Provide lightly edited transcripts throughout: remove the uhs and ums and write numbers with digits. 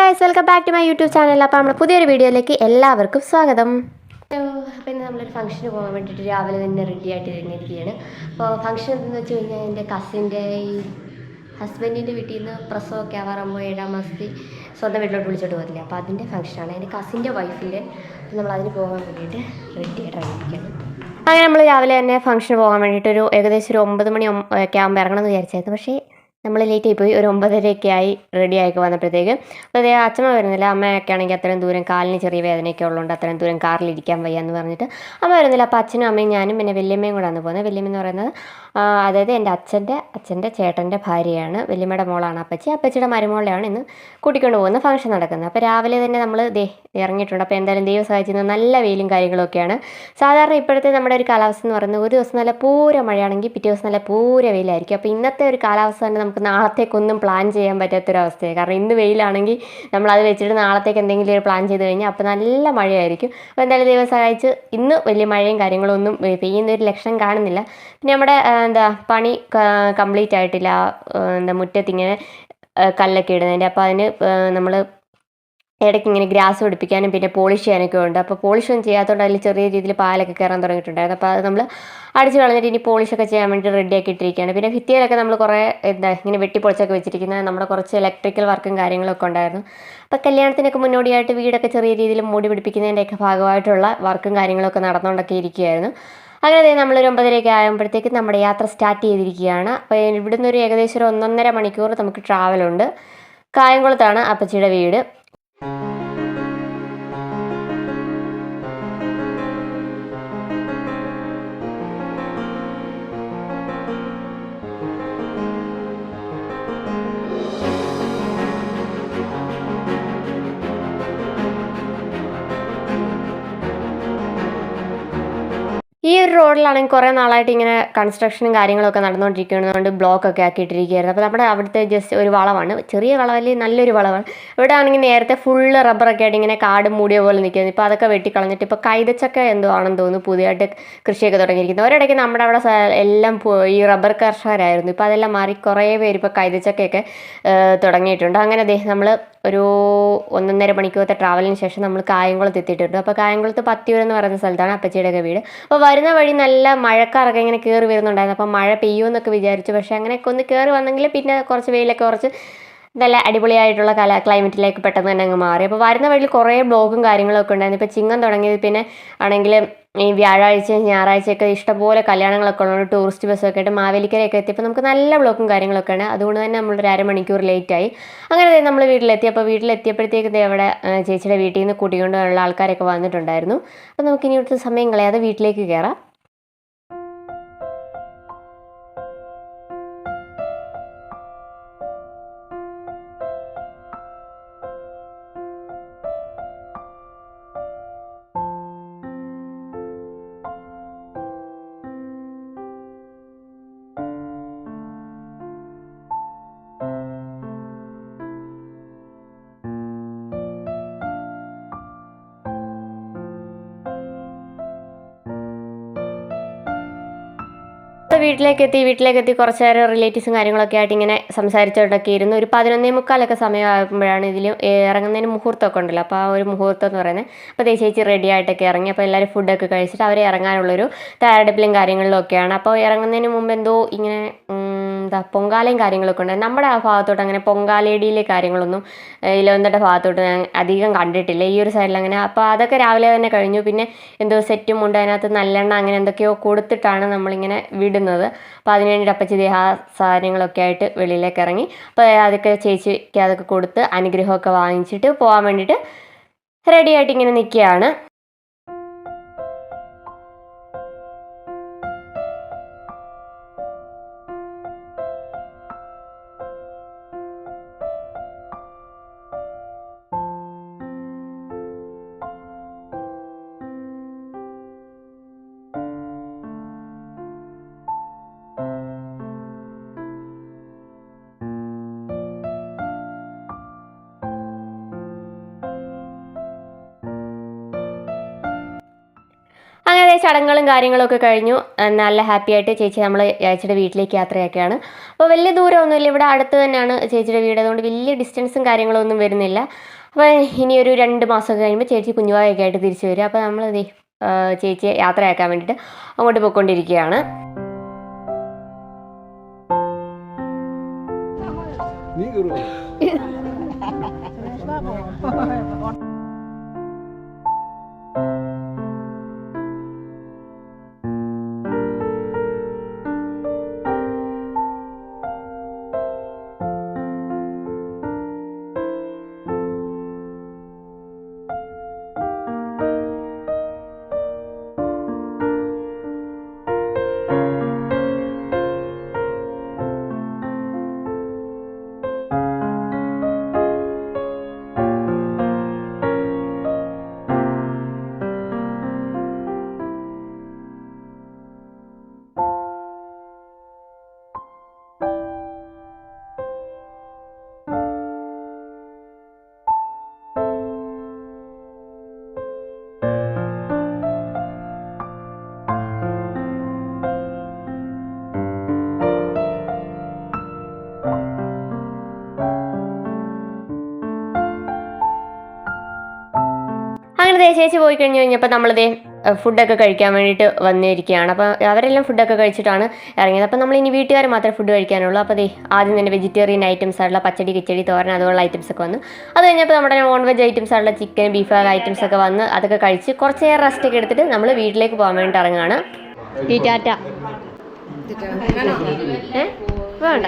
Guys, welcome back to my YouTube channel. അപ്പോൾ നമ്മുടെ പുതിയൊരു വീഡിയോയിലേക്ക് എല്ലാവർക്കും സ്വാഗതം. അപ്പോൾ ഇന്ന് നമ്മളൊരു ഫംഗ്ഷന് പോകാൻ വേണ്ടിയിട്ട് രാവിലെ തന്നെ റെഡി ആയിട്ട് ഇരുന്നിരിക്കുകയാണ്. അപ്പോൾ ഫംഗ്ഷൻ എന്തെന്ന് വെച്ച് കഴിഞ്ഞാൽ എൻ്റെ കസിൻ്റെ ഈ ഹസ്ബൻഡിൻ്റെ വീട്ടിൽ നിന്ന് പ്രസവമൊക്കെ ആവാറാകുമ്പോൾ 7ാം മാസത്തിൽ സ്വന്തം വീട്ടിലോട്ട് വിളിച്ചോട്ട് പോകത്തില്ല. അപ്പോൾ അതിൻ്റെ ഫംഗ്ഷനാണ് എൻ്റെ കസിൻ്റെ വൈഫിൻ്റെ. നമ്മൾ അതിന് പോകാൻ വേണ്ടിയിട്ട് റെഡി ആയിട്ട് ഇറങ്ങിയിരിക്കുകയാണ്. അങ്ങനെ നമ്മൾ രാവിലെ തന്നെ ഫംഗ്ഷന് പോകാൻ വേണ്ടിയിട്ട് ഏകദേശം ഒരു 9 മണി ഒക്കെ ആകുമ്പോൾ ഇറങ്ങണമെന്ന് വിചാരിച്ചായിരുന്നു. പക്ഷേ നമ്മൾ ലേറ്റായി പോയി. ഒരു 9:30 ആയി റെഡി ആയിക്ക് വന്നപ്പോഴത്തേക്ക്. അപ്പോൾ അതേ അച്ഛമ്മ വരുന്നില്ല. അമ്മയൊക്കെ ആണെങ്കിൽ അത്രയും ദൂരം കാലിന് ചെറിയ വേദനയൊക്കെ ഉള്ളതുകൊണ്ട് അത്രയും ദൂരം കാറിലിരിക്കാൻ വയ്യ എന്ന് പറഞ്ഞിട്ട് അമ്മ വരുന്നില്ല. അപ്പോൾ അച്ഛനും അമ്മയും ഞാനും പിന്നെ വല്യമ്മയും കൂടെ ആണ് പോകുന്നത്. വല്യമ്മ എന്ന് പറയുന്നത് അതായത് എൻ്റെ അച്ഛൻ്റെ ചേട്ടൻ്റെ ഭാര്യയാണ്. വല്യമ്മയുടെ മോളാണ് അപ്പച്ചിയുടെ മരുമോളെയാണ് ഇന്ന് കൂട്ടിക്കൊണ്ട് പോകുന്ന ഫംഗ്ഷൻ നടക്കുന്നത്. അപ്പോൾ രാവിലെ തന്നെ നമ്മൾ ഇറങ്ങിയിട്ടുണ്ട്. അപ്പോൾ എന്തായാലും ദൈവം സഹായിച്ചിരുന്ന നല്ല വെയിലും കാര്യങ്ങളൊക്കെയാണ്. സാധാരണ ഇപ്പോഴത്തെ നമ്മുടെ ഒരു കാലാവസ്ഥ എന്ന് പറയുന്നത് ഒരു ദിവസം നല്ല പൂര മഴയാണെങ്കിൽ പിറ്റേ ദിവസം നല്ല പൂര വെയിലായിരിക്കും. അപ്പോൾ ഇന്നത്തെ ഒരു കാലാവസ്ഥ തന്നെ നമുക്ക് നാളത്തേക്കൊന്നും പ്ലാൻ ചെയ്യാൻ പറ്റാത്തൊരവസ്ഥയാണ്. കാരണം ഇന്ന് വെയിലാണെങ്കിൽ നമ്മളത് വെച്ചിട്ട് നാളത്തേക്ക് എന്തെങ്കിലും ഒരു പ്ലാൻ ചെയ്ത് കഴിഞ്ഞാൽ അപ്പോൾ നല്ല മഴയായിരിക്കും. അപ്പോൾ എന്തായാലും ദൈവം സഹായിച്ച് ഇന്ന് വലിയ മഴയും കാര്യങ്ങളൊന്നും പെയ്യുന്നൊരു ലക്ഷണം കാണുന്നില്ല. പിന്നെ നമ്മുടെ പണി കംപ്ലീറ്റ് ആയിട്ടില്ല. മുറ്റത്തിങ്ങനെ കല്ലൊക്കെ ഇടുന്നതിൻ്റെ. അപ്പോൾ അതിന് നമ്മൾ ഇടയ്ക്ക് ഇങ്ങനെ ഗ്രാസ് പിടിപ്പിക്കാനും പിന്നെ പോളിഷ് ചെയ്യാനൊക്കെ ഉണ്ട്. അപ്പോൾ പോളിഷൊന്നും ചെയ്യാത്തതുകൊണ്ട് അതിൽ ചെറിയ രീതിയിൽ പാലൊക്കെ കയറാൻ തുടങ്ങിയിട്ടുണ്ടായിരുന്നു. അപ്പോൾ അത് നമ്മൾ അടിച്ച് കളഞ്ഞിട്ട് ഇനി പോളിഷൊക്കെ ചെയ്യാൻ വേണ്ടി റെഡിയാക്കി ഇട്ടിരിക്കുകയാണ്. പിന്നെ ഭിത്തിയിലൊക്കെ നമ്മൾ കുറേ ഇങ്ങനെ വെട്ടിപ്പൊളിച്ചൊക്കെ വെച്ചിരിക്കുന്നത് നമ്മുടെ കുറച്ച് ഇലക്ട്രിക്കൽ വർക്കും കാര്യങ്ങളൊക്കെ ഉണ്ടായിരുന്നു. അപ്പോൾ കല്യാണത്തിനൊക്കെ മുന്നോടിയായിട്ട് വീടൊക്കെ ചെറിയ രീതിയിൽ മൂടി പിടിപ്പിക്കുന്നതിൻ്റെയൊക്കെ ഭാഗമായിട്ടുള്ള വർക്കും കാര്യങ്ങളൊക്കെ നടന്നുകൊണ്ടൊക്കെ ഇരിക്കുകയായിരുന്നു. അങ്ങനെ നമ്മളൊരു 9:30 ആകുമ്പോഴത്തേക്ക് നമ്മുടെ യാത്ര സ്റ്റാർട്ട് ചെയ്തിരിക്കുകയാണ്. അപ്പോൾ ഇവിടുന്ന് ഒരു ഏകദേശം ഒരു 1.5 മണിക്കൂർ നമുക്ക് ട്രാവലുണ്ട്. കായംകുളത്താണ് അപ്പച്ചിയുടെ വീട്. ഈ ഒരു റോഡിലാണെങ്കിൽ കുറേ നാളായിട്ട് ഇങ്ങനെ കൺസ്ട്രക്ഷനും കാര്യങ്ങളൊക്കെ നടന്നുകൊണ്ടിരിക്കുന്നതുകൊണ്ട് ബ്ലോക്കൊക്കെ ആക്കിയിട്ടിരിക്കുകയായിരുന്നു. അപ്പോൾ നമ്മുടെ അവിടുത്തെ ജസ്റ്റ് ഒരു വളവാണ്, ചെറിയ വളവല്ലേ, നല്ലൊരു വളവാണ്. ഇവിടെ ആണെങ്കിൽ നേരത്തെ ഫുള്ള് റബ്ബറൊക്കെ ആയിട്ട് ഇങ്ങനെ കാട് മൂടിയ പോലെ നിൽക്കുന്നത്. ഇപ്പോൾ അതൊക്കെ വെട്ടിക്കളഞ്ഞിട്ട് ഇപ്പോൾ കൈതച്ചക്ക എന്തോ ആണെന്ന് തോന്നുന്നു പുതിയതായിട്ട് കൃഷിയൊക്കെ തുടങ്ങിയിരിക്കുന്നത്. ഒരിടയ്ക്ക് നമ്മുടെ അവിടെ എല്ലാം ഈ റബ്ബർ കർഷകരായിരുന്നു. ഇപ്പോൾ അതെല്ലാം മാറി കുറേ പേര് ഇപ്പോൾ കൈതച്ചക്കയൊക്കെ തുടങ്ങിയിട്ടുണ്ട്. അങ്ങനെ നമ്മൾ ഒരു 1.5 മണിക്കൂറത്തെ ട്രാവലിന് ശേഷം നമ്മൾ കായംകുളത്ത് എത്തിയിട്ടുണ്ട്. അപ്പോൾ കായംകുളത്ത് പത്തിയൂർ എന്ന് പറയുന്ന സ്ഥലത്താണ് അപ്പച്ചിയുടെയൊക്കെ വീട്. അപ്പോൾ വരുന്ന വഴി നല്ല മഴക്കാറൊക്കെ ഇങ്ങനെ കയറി വരുന്നുണ്ടായിരുന്നു. അപ്പോൾ മഴ പെയ്യുമെന്നൊക്കെ വിചാരിച്ചു. പക്ഷേ അങ്ങനെയൊക്കെ ഒന്ന് കയറി വന്നെങ്കിൽ പിന്നെ കുറച്ച് വെയിലൊക്കെ കുറച്ച് നല്ല അടിപൊളിയായിട്ടുള്ള ക്ലൈമറ്റിലേക്ക് പെട്ടെന്ന് തന്നെ അങ്ങ് മാറി. അപ്പോൾ വരുന്ന വഴിയിൽ കുറേ ബ്ലോഗും കാര്യങ്ങളൊക്കെ ഉണ്ടായിരുന്നു. ഇപ്പോൾ ചിങ്ങം തുടങ്ങിയത് പിന്നെ ആണെങ്കിൽ ഈ വ്യാഴാഴ്ച ഞായറാഴ്ചയൊക്കെ ഇഷ്ടംപോലെ കല്യാണങ്ങളൊക്കെ ഉള്ളതുകൊണ്ട് ടൂറിസ്റ്റ് ബസ്സൊക്കെ ആയിട്ട് മാവേലിക്കരയൊക്കെ എത്തിയപ്പോൾ നമുക്ക് നല്ല ബ്ലോക്കും കാര്യങ്ങളൊക്കെയാണ്. അതുകൊണ്ട് തന്നെ നമ്മളൊരു 1/2 മണിക്കൂർ ലേറ്റായി. അങ്ങനെ നമ്മൾ വീട്ടിലെത്തി. അപ്പോൾ വീട്ടിലെത്തിയപ്പോഴത്തേക്ക് അവിടെ ചേച്ചിയുടെ വീട്ടിൽ നിന്ന് കൂട്ടിക്കൊണ്ടുള്ള ആൾക്കാരൊക്കെ വന്നിട്ടുണ്ടായിരുന്നു. അപ്പോൾ നമുക്കിനി ഇവിടുത്തെ സമയം കളയാതെ വീട്ടിലേക്ക് കയറാം. വീട്ടിലേക്ക് എത്തി കുറച്ച് നേരം റിലേറ്റീവ്സും കാര്യങ്ങളൊക്കെ ആയിട്ട് ഇങ്ങനെ സംസാരിച്ചുകൊണ്ടൊക്കെ ഇരുന്നു. ഒരു 11:45 സമയമാകുമ്പോഴാണ് ഇതിൽ ഇറങ്ങുന്നതിന് മുഹൂർത്തമൊക്കെ ഉണ്ടല്ലോ. അപ്പോൾ ആ ഒരു മുഹൂർത്തം എന്ന് പറയുന്നത് അപ്പോൾ ചേച്ചി റെഡി ആയിട്ടൊക്കെ ഇറങ്ങി. അപ്പോൾ എല്ലാവരും ഫുഡൊക്കെ കഴിച്ചിട്ട് അവർ ഇറങ്ങാനുള്ളൊരു തയ്യാറെടുപ്പിലും കാര്യങ്ങളിലും ഒക്കെയാണ്. അപ്പോൾ ഇറങ്ങുന്നതിന് മുമ്പ് എന്തോ ഇങ്ങനെ പൊങ്കാലയും കാര്യങ്ങളൊക്കെ ഉണ്ട്. നമ്മുടെ ആ ഭാഗത്തോട്ട് അങ്ങനെ പൊങ്കാലയിടിയിലെ കാര്യങ്ങളൊന്നും ഇലവന്തയുടെ ഭാഗത്തോട്ട് ഞാൻ അധികം കണ്ടിട്ടില്ല ഈ ഒരു സൈഡിൽ അങ്ങനെ. അപ്പോൾ അതൊക്കെ രാവിലെ തന്നെ കഴിഞ്ഞു. പിന്നെ എന്തോ സെറ്റും ഉണ്ട്, അതിനകത്ത് നല്ലെണ്ണ അങ്ങനെ എന്തൊക്കെയോ കൊടുത്തിട്ടാണ് നമ്മളിങ്ങനെ വിടുന്നത്. അപ്പോൾ അതിന് വേണ്ടിയിട്ട് അപ്പച്ചി ആ സാധനങ്ങളൊക്കെ ആയിട്ട് വെളിയിലേക്ക് ഇറങ്ങി. അപ്പോൾ അതൊക്കെ ചേച്ചിക്ക് അതൊക്കെ കൊടുത്ത് അനുഗ്രഹമൊക്കെ വാങ്ങിച്ചിട്ട് പോകാൻ വേണ്ടിയിട്ട് റെഡി ആയിട്ട് ഇങ്ങനെ നിൽക്കുകയാണ്. അങ്ങനെ ചടങ്ങുകളും കാര്യങ്ങളൊക്കെ കഴിഞ്ഞു. നല്ല ഹാപ്പി ആയിട്ട് ചേച്ചി നമ്മൾ ചേച്ചിയുടെ വീട്ടിലേക്ക് യാത്രയൊക്കെയാണ്. അപ്പോൾ വലിയ ദൂരമൊന്നുമില്ല, ഇവിടെ അടുത്ത് തന്നെയാണ് ചേച്ചിയുടെ വീട്. അതുകൊണ്ട് വലിയ ഡിസ്റ്റൻസും കാര്യങ്ങളൊന്നും വരുന്നില്ല. അപ്പോൾ ഇനി ഒരു 2 മാസമൊക്കെ കഴിയുമ്പോൾ ചേച്ചി കുഞ്ഞുവായൊക്കെ ആയിട്ട് തിരിച്ചു വരിക. അപ്പോൾ നമ്മൾ ചേച്ചിയെ യാത്രയാക്കാൻ വേണ്ടിയിട്ട് അങ്ങോട്ട് പോയിക്കൊണ്ടിരിക്കുകയാണ്. അങ്ങനെ ചേച്ചി പോയി കഴിഞ്ഞപ്പോൾ നമ്മളിതേ ഫുഡൊക്കെ കഴിക്കാൻ വേണ്ടിയിട്ട് വന്നിരിക്കുകയാണ്. അപ്പോൾ അവരെല്ലാം ഫുഡൊക്കെ കഴിച്ചിട്ടാണ് ഇറങ്ങിയത്. അപ്പോൾ നമ്മൾ ഇനി വീട്ടുകാർ മാത്രമേ ഫുഡ് കഴിക്കാനുള്ളൂ. അപ്പോൾ ആദ്യം തന്നെ വെജിറ്റേറിയൻ ഐറ്റംസ് ആയിട്ടുള്ള പച്ചടി, കിച്ചടി, തോരൻ അതുപോലുള്ള ഐറ്റംസ് ഒക്കെ വന്നു. അത് കഴിഞ്ഞപ്പോൾ നമ്മുടെ നോൺ വെജ് ഐറ്റംസ് ആയിട്ടുള്ള ചിക്കൻ, ബീഫ് ഐറ്റംസ് ഒക്കെ വന്ന് അതൊക്കെ കഴിച്ച് കുറച്ച് നേരം റെസ്റ്റ് ഒക്കെ എടുത്തിട്ട് നമ്മൾ വീട്ടിലേക്ക് പോകാൻ വേണ്ടിയിട്ട് ഇറങ്ങുകയാണ്. ടാറ്റ. വേണ്ട,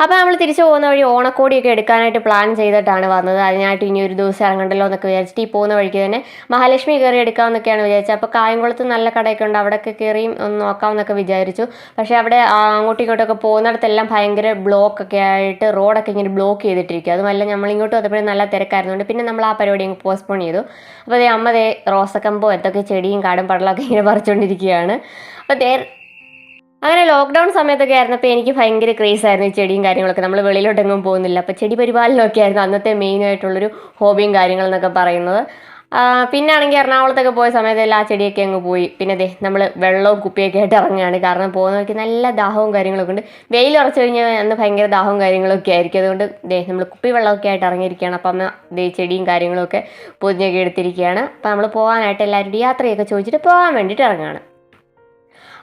അപ്പോൾ നമ്മൾ തിരിച്ചു പോകുന്ന വഴി ഓണക്കോടിയൊക്കെ എടുക്കാനായിട്ട് പ്ലാൻ ചെയ്തിട്ടാണ് വന്നത്. അതിനായിട്ട് ഇനി ഒരു ദിവസം ഇറങ്ങണ്ടല്ലോ എന്നൊക്കെ വിചാരിച്ചിട്ട് ഈ പോകുന്ന വഴിക്ക് തന്നെ മഹാലക്ഷ്മി കയറി എടുക്കാമെന്നൊക്കെയാണ് വിചാരിച്ചത്. അപ്പോൾ കായംകുളത്ത് നല്ല കടയൊക്കെ ഉണ്ട്, അവിടെയൊക്കെ കയറിയും ഒന്ന് നോക്കാമെന്നൊക്കെ വിചാരിച്ചു. പക്ഷേ അവിടെ അങ്ങോട്ടും ഇങ്ങോട്ടൊക്കെ പോകുന്നിടത്തെല്ലാം ഭയങ്കര ബ്ലോക്കൊക്കെ ആയിട്ട് റോഡൊക്കെ ഇങ്ങനെ ബ്ലോക്ക് ചെയ്തിട്ടിരിക്കും. അതുമല്ല നമ്മളിങ്ങോട്ട് വന്നപ്പോഴും നല്ല തിരക്കായിരുന്നുകൊണ്ട് പിന്നെ നമ്മൾ ആ പരിപാടി അങ്ങ് പോസ്റ്റ്പോൺ ചെയ്തു. അപ്പോൾ അമ്മ റോസക്കമ്പോ എന്തൊക്കെ ചെടിയും കാടും പടലൊക്കെ ഇങ്ങനെ പറിച്ചുകൊണ്ടിരിക്കുകയാണ്. അപ്പോൾ അങ്ങനെ ലോക്ക്ഡൗൺ സമയത്തൊക്കെ ആയിരുന്നപ്പോൾ എനിക്ക് ഭയങ്കര ക്രേസ് ആയിരുന്നു ഈ ചെടിയും കാര്യങ്ങളൊക്കെ. നമ്മൾ വെളിയിലോട്ടെങ്ങും പോകുന്നില്ല. അപ്പോൾ ചെടി പരിപാലനമൊക്കെ ആയിരുന്നു അന്നത്തെ മെയിനായിട്ടുള്ളൊരു ഹോബിയും കാര്യങ്ങളെന്നൊക്കെ പറയുന്നത്. പിന്നെ ആണെങ്കിൽ എറണാകുളത്തൊക്കെ പോയ സമയത്തെല്ലാം ആ ചെടിയൊക്കെ അങ്ങ് പോയി. പിന്നെ നമ്മൾ വെള്ളവും കുപ്പിയൊക്കെ ആയിട്ട് ഇറങ്ങുകയാണ്. കാരണം പോകുന്നവർക്ക് നല്ല ദാഹവും കാര്യങ്ങളൊക്കെ ഉണ്ട്. വെയിൽ ഉറച്ചു കഴിഞ്ഞാൽ അന്ന് ഭയങ്കര ദാഹവും കാര്യങ്ങളൊക്കെ ആയിരിക്കും. അതുകൊണ്ട് നമ്മൾ കുപ്പി വെള്ളമൊക്കെ ആയിട്ട് ഇറങ്ങിയിരിക്കുകയാണ്. അപ്പം അമ്മ ചെടിയും കാര്യങ്ങളൊക്കെ പൊതിഞ്ഞൊക്കെ എടുത്തിരിക്കുകയാണ്. അപ്പോൾ നമ്മൾ പോകാനായിട്ട് എല്ലാവരും യാത്രയൊക്കെ ചോദിച്ചിട്ട് പോകാൻ വേണ്ടിയിട്ട് ഇറങ്ങുകയാണ്.